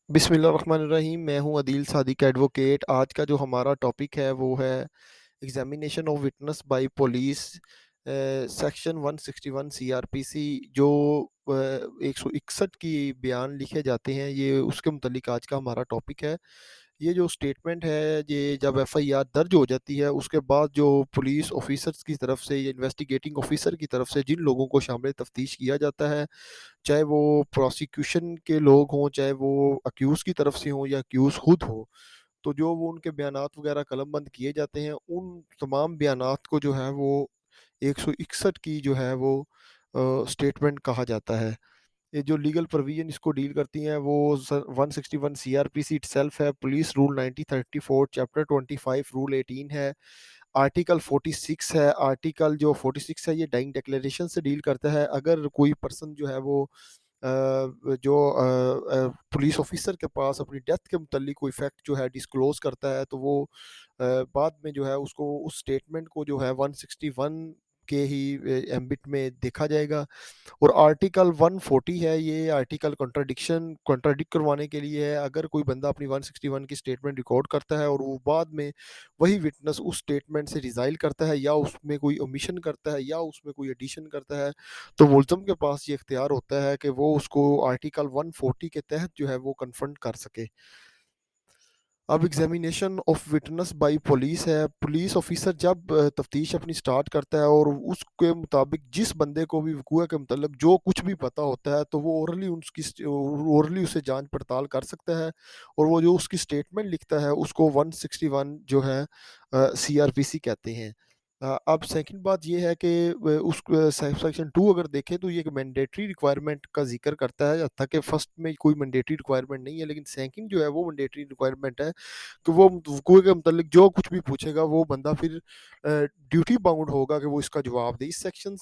बिस्मिल्लाहिर्रहमानिर्रहीम। मैं हूँ अदील सादिक एडवोकेट। आज का जो हमारा टॉपिक है वो है examination of witness bye police, section 161 CrPC. जो 161 की बयान लिखे जाते हैं, ये उसके मुतलिक आज का हमारा टॉपिक है। ये जो स्टेटमेंट है, ये जब एफआईआर दर्ज हो जाती है उसके बाद जो पुलिस ऑफिसर्स की तरफ से या इन्वेस्टिगेटिंग ऑफिसर की तरफ से जिन लोगों को शामिल तफ्तीश किया जाता है, चाहे वो प्रोसिक्यूशन के लोग हों, चाहे वो अक्यूज़ की तरफ से हों या अक्यूज़ खुद हो, तो जो वो उनके बयानात वगैरह कलमबंद किए जाते हैं, उन तमाम बयानात को जो है वो 161 की जो है वो स्टेटमेंट कहा जाता है। ये जो लीगल प्रोविज़न इसको डील करती हैं वो 161 सीआरपीसी इटसेल्फ है, पुलिस रूल 1934, चैप्टर 25 रूल 18 है, आर्टिकल 46 है। आर्टिकल जो 46 है ये डाइंग डिक्लेरेशन से डील करता है। अगर कोई पर्सन जो है वो पुलिस ऑफिसर के पास अपनी डेथ के मुतल्लिक कोई फैक्ट जो है डिस्क्लोज़ करता है, तो वो बाद में जो है उसको उस स्टेटमेंट को जो है 161 के ही एम्बिट में देखा जाएगा। और आर्टिकल 140 है, ये आर्टिकल कॉन्ट्राडिक्ट करवाने के लिए है। अगर कोई बंदा अपनी 161 की स्टेटमेंट रिकॉर्ड करता है और वो बाद में वही विटनेस उस स्टेटमेंट से रिज़ाइल करता है या उसमें कोई ओमिशन करता है या उसमें कोई एडिशन करता है, तो मुल्ज़म के पास ये इख्तियार होता है कि वो उसको आर्टिकल 140 के तहत जो है वो कन्फ्रंट कर सके। अब examination of witness bye police है। पुलिस ऑफिसर जब तफ्तीश अपनी स्टार्ट करता है और उसके मुताबिक जिस बंदे को भी वकूआ के मतलब जो कुछ भी पता होता है, तो वो ओरली उससे जांच पड़ताल कर सकता है। और वो जो उसकी स्टेटमेंट लिखता है उसको 161 जो है सीआरपीसी कहते हैं। अब सेकंड बात ये है कि उस सेक्शन 2 अगर देखें तो ये एक मैंडेटरी रिक्वायरमेंट का जिक्र करता है, जहाँ कि फर्स्ट में कोई मैंडेटरी रिक्वायरमेंट नहीं है, लेकिन सेकंड जो है वो मैंडेटरी रिक्वायरमेंट है कि वो वकूए के मतलब जो कुछ भी पूछेगा वो बंदा फिर ड्यूटी बाउंड होगा कि वो इसका जवाब दे। इस सेक्शन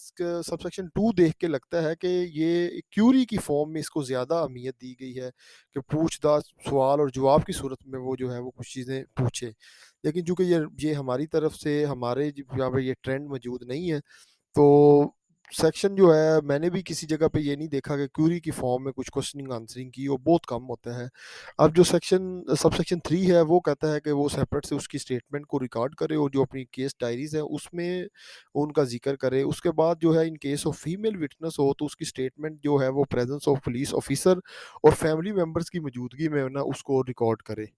सबसेक्शन 2 देख के लगता है कि ये क्यूरी की फॉर्म में इसको ज़्यादा अहमियत दी गई है कि पूछताछ, सवाल और जवाब की सूरत में वो जो है वो कुछ चीज़ें पूछे। लेकिन चूँकि ये हमारी तरफ से हमारे यहाँ पे ये ट्रेंड मौजूद नहीं है, तो सेक्शन जो है मैंने भी किसी जगह पे ये नहीं देखा कि क्यूरी की फॉर्म में कुछ क्वेश्चनिंग आंसरिंग की, वो बहुत कम होता है। अब जो सबसेक्शन 3 है वो कहता है कि वो सेपरेट से उसकी स्टेटमेंट को रिकॉर्ड करे और जो अपनी केस डायरीज़ है उसमें उनका ज़िक्र करे। उसके बाद जो है in case of female witness हो तो उसकी स्टेटमेंट जो है वो प्रेज़ेंस ऑफ पुलिस ऑफिसर और फैमिली मेंबर्स की मौजूदगी में ना उसको रिकॉर्ड करे।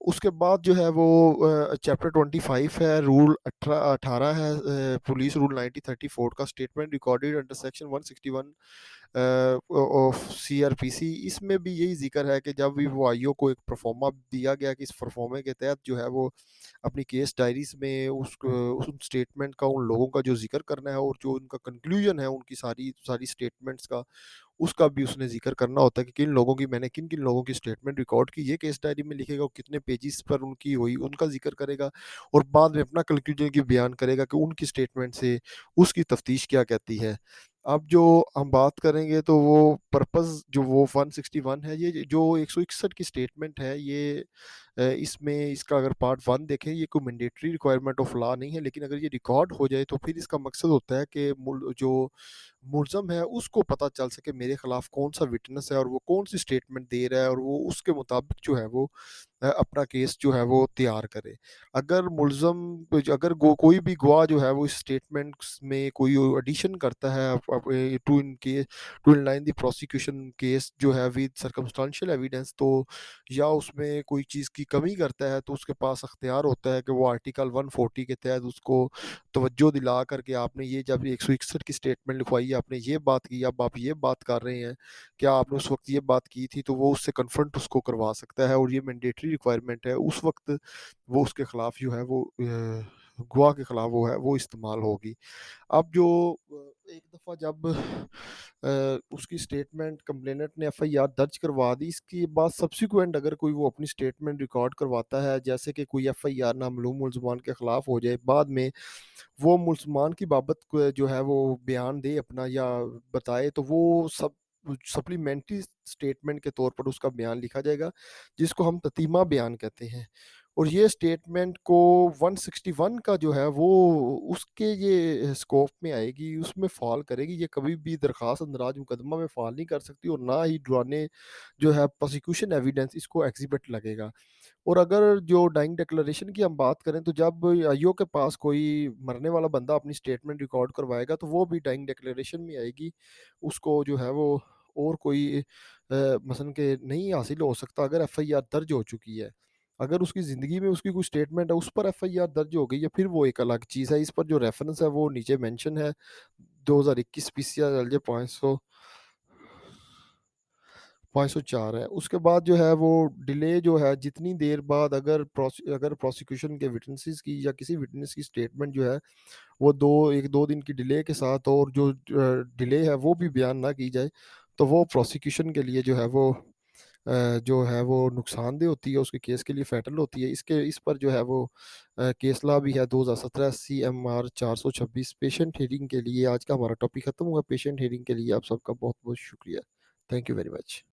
उसके बाद जो है वो चैप्टर 25 है, रूल 18 है, पुलिस रूल 1934 का statement recorded under section 161 of CrPC. इसमें भी यही ज़िक्र है कि जब भी वो आईओ को एक प्रोफार्मा दिया गया कि इस प्रोफार्मे के तहत जो है वो अपनी केस डायरीज़ में उस स्टेटमेंट का उन लोगों का जो ज़िक्र करना है और जो उनका कंक्लूजन है उनकी सारी सारी स्टेटमेंट्स का, उसका भी उसने ज़िक्र करना होता है कि किन लोगों की मैंने किन-किन लोगों की स्टेटमेंट रिकॉर्ड की, ये केस डायरी में लिखेगा, वो कितने पेजेस पर उनकी हुई, उनका ज़िक्र करेगा और बाद में अपना कंक्लूजन की बयान करेगा कि उनकी स्टेटमेंट से उसकी तफ्तीश क्या कहती है। अब जो हम बात करेंगे तो वो पर्पज़ जो वो 161 है, ये जो 161 की स्टेटमेंट है, ये इसमें इसका अगर पार्ट 1 देखें, ये कोई मैंडेटरी रिक्वायरमेंट ऑफ लॉ नहीं है, लेकिन अगर ये रिकॉर्ड हो जाए तो फिर इसका मकसद होता है कि जो मुलज़म है उसको पता चल सके मेरे खिलाफ कौन-सा विटनेस है और वो कौन-सी स्टेटमेंट दे रहा है और वो उसके मुताबिक जो है वो अपना केस जो है वो तैयार करे। अगर मुलज़म अगर कोई भी गवाह जो है वो इस स्टेटमेंट्स में कोई एडिशन करता है to inline the prosecution case जो है विद सर्कमस्टेंशियल एविडेंस, तो या उसमें कोई चीज़ की कमी करता है, तो उसके पास अख्तियार होता है कि वो आर्टिकल 140 के तहत उसको तवज्जो दिला करके आपने ये जब 161 की स्टेटमेंट लिखवाई, आपने ये बात की, अब आप ये बात कर रहे हैं, क्या आपने उस वक़्त ये बात की थी? तो वो उससे कन्फ्रंट उसको करवा सकता है और ये मैंडेटरी रिक्वायरमेंट है। उस वक़्त वो उसके खिलाफ जो है वो गवाह के खिलाफ वो है वो इस्तेमाल होगी। अब जो एक दफ़ा जब उसकी स्टेटमेंट कंप्लेनेंट ने एफआईआर दर्ज करवा दी, इसके बाद सब्सिक्वेंट अगर कोई वो अपनी स्टेटमेंट रिकॉर्ड करवाता है, जैसे कि कोई एफआईआर नामालूम मुलज़मान के खिलाफ हो जाए, बाद में वो मुसलमान की बाबत जो है वो बयान दे अपना या बताए, तो वो सप्लीमेंट्री स्टेटमेंट के तौर पर उसका बयान लिखा जाएगा, जिसको हम ततीमा बयान कहते हैं। और ये स्टेटमेंट को 161 का जो है वो उसके ये स्कोप में आएगी, उसमें फ़ॉल करेगी। ये कभी भी दरख़्वास्त अंदराज मुकदमा में फ़ॉल नहीं कर सकती और ना ही डराने जो है प्रोसिक्यूशन एविडेंस इसको एग्ज़िबिट लगेगा। और अगर जो डाइंग डिक्लेरेशन की हम बात करें तो जब आईओ के पास कोई मरने वाला बंदा अपनी स्टेटमेंट रिकॉर्ड करवाएगा तो वो भी डाइंग डिक्लेरेशन में आएगी। उसको जो है वो और कोई मसलन के नहीं हासिल हो सकता अगर एफआईआर दर्ज हो चुकी है। अगर उसकी ज़िंदगी में उसकी कोई स्टेटमेंट है उस पर एफआईआर दर्ज हो गई है फिर वो एक अलग चीज़ है। इस पर जो रेफरेंस है वो नीचे मेंशन है 2021 पीसीआर एलजे 500 504 है। उसके बाद जो है वो डिले जो है जितनी देर बाद अगर प्रोसिक्यूशन के विटनेसेस की या किसी विटनेस की स्टेटमेंट जो है वो 1-2 दिन की डिले के साथ और जो डिले है वो भी बयान ना की जाए, तो वो प्रोसिक्यूशन के लिए जो है वो नुकसानदेह होती है, उसके केस के लिए फैटल होती है। इस पर जो है वो केस लॉ भी है 2017 सीएमआर 426। पेशेंट हियरिंग के लिए आज का हमारा टॉपिक खत्म हुआ। पेशेंट हियरिंग के लिए आप सबका बहुत-बहुत शुक्रिया। Thank you very much.